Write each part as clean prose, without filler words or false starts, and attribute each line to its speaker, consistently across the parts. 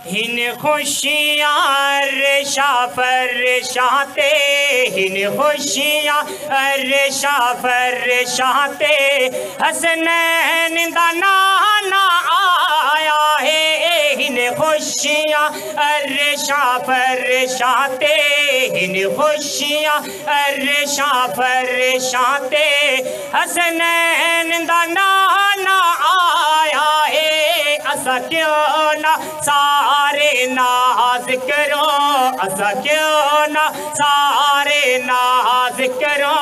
Speaker 1: हिन खुशियाँ रेशा फरशाते, हिन खुशियाँ रेशा फरशाते, हसनैन दा नाना आया है। हिन खुशियाँ रेशा फरशाते, हिन खुशियाँ रेशा फरशाते, हसनैन दा नाना आया है। असा क्यों ना सारे नाज करो, असा क्यों ना सारे नाज करो,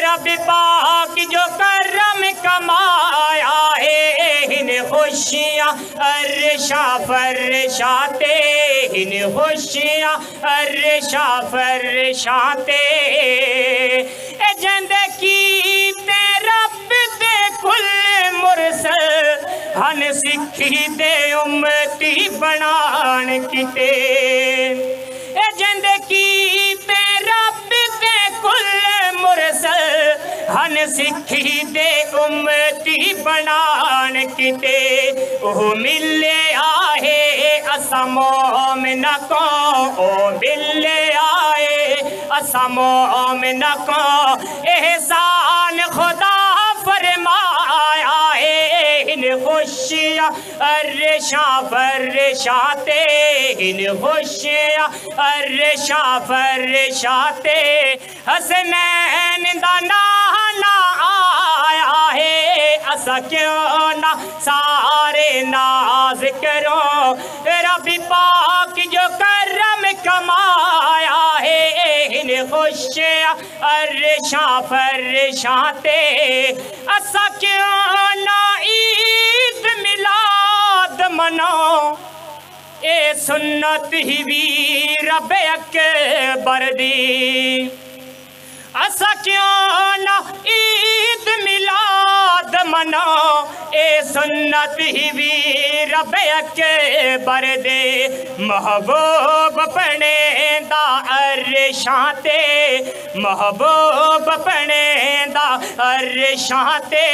Speaker 1: रब पाक जो करम कमाया है। हिन खुशियाँ अर्शा फरशाते, हिन खुशियाँ अर्शा फरशाते, जिंदगी रब दे कुल मुरसल हन सिखी दे उम्मती बनान किते। जिंदगी ते रब दे कुल मुरसल हन सिखी दे उम्मती बनान किते। ओह मिले आहे असा मोमिन को, ओ मिले आए असा मोमिन को, एहसान खुदा फरमाया है। हिन खुशियाँ अर्शा फरशाते, हिन खुशियाँ अर्शा फरशाते, हसनैन दा नाना आया है। असा क्यों ना सारे नाज करो, रब पाक जो करम कमाया है। हिन खुशियाँ अर्शा फरशाते, असा क्यों ना ईद मिलाद मनो, ए सुन्नत ही भी रब अकबर दी। असा क्यों ना ईद मिलाद मनो, ए सुन्नत ही भी रब अकबर दे। महबूब पने दा अर्शाते, महबूब पने दा अर्शाते,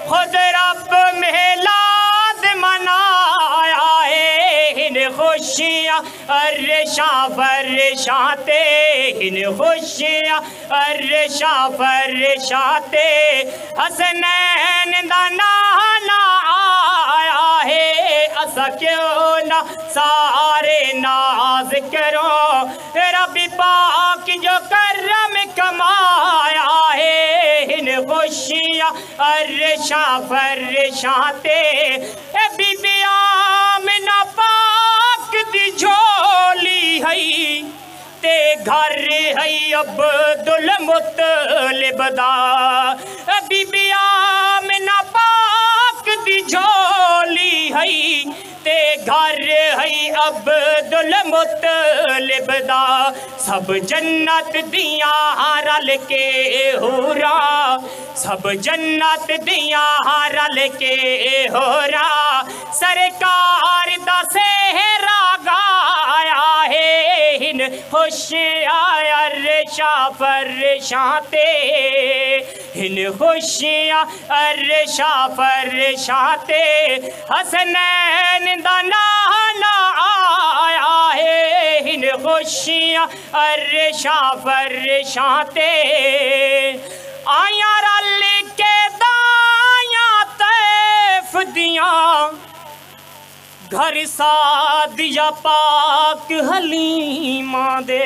Speaker 1: खुद रब मिलाद मनाया है। हिन खुशियाँ अर्शा फरशाते, हिन खुशियाँ अर्शा फरशाते, हसनैन दा नाना आया है। असा क्यों ना सारे नाज करो, रब पाक जो करम कमाया है। हिन खुशियाँ अर्शा फरशाते, बीबी आमिना पाक दी झोली है, ते घर है अब्दुल मुत्तलिब दा। बीबी आमिना पाक दी झोली है, ते घर है अब्दुल मुत्तलिब दा। सब जन्नत दियां रल के होरा, सब जन्नत दियां रल के होरा, सरकार दा सेहरा गाया है। हिन खुशियाँ अर्शा फरशाते, हिन खुशियाँ अर्शा फरशाते, हसनैन दा नाना आया है। हिन खुशियाँ अर्शा फरशाते, आया रल के दाया तैफ दियां, घर सादिया पाक हलीमा दे।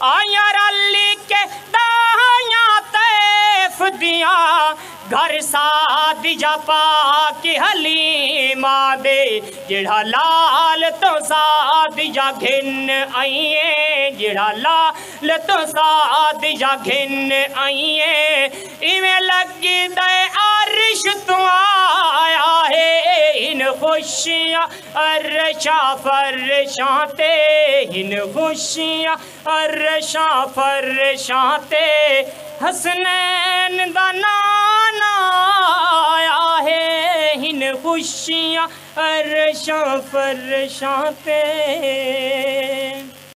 Speaker 1: आया रल के दाया तैफ दियां, घर सादिया पाक हलीमा दे। जेड़ा लाल तो सादिया घिन आइए, जेड़ा लाल तो सादिया घिन आइए, इवें लगी दे अर्श तो आया है। हिन खुशियाँ अर्शा फरशाते, हिन खुशियाँ अर्शा फरशाते, हसनैन दा नाना आया है। हिन खुशियाँ अर्शा फरशाते।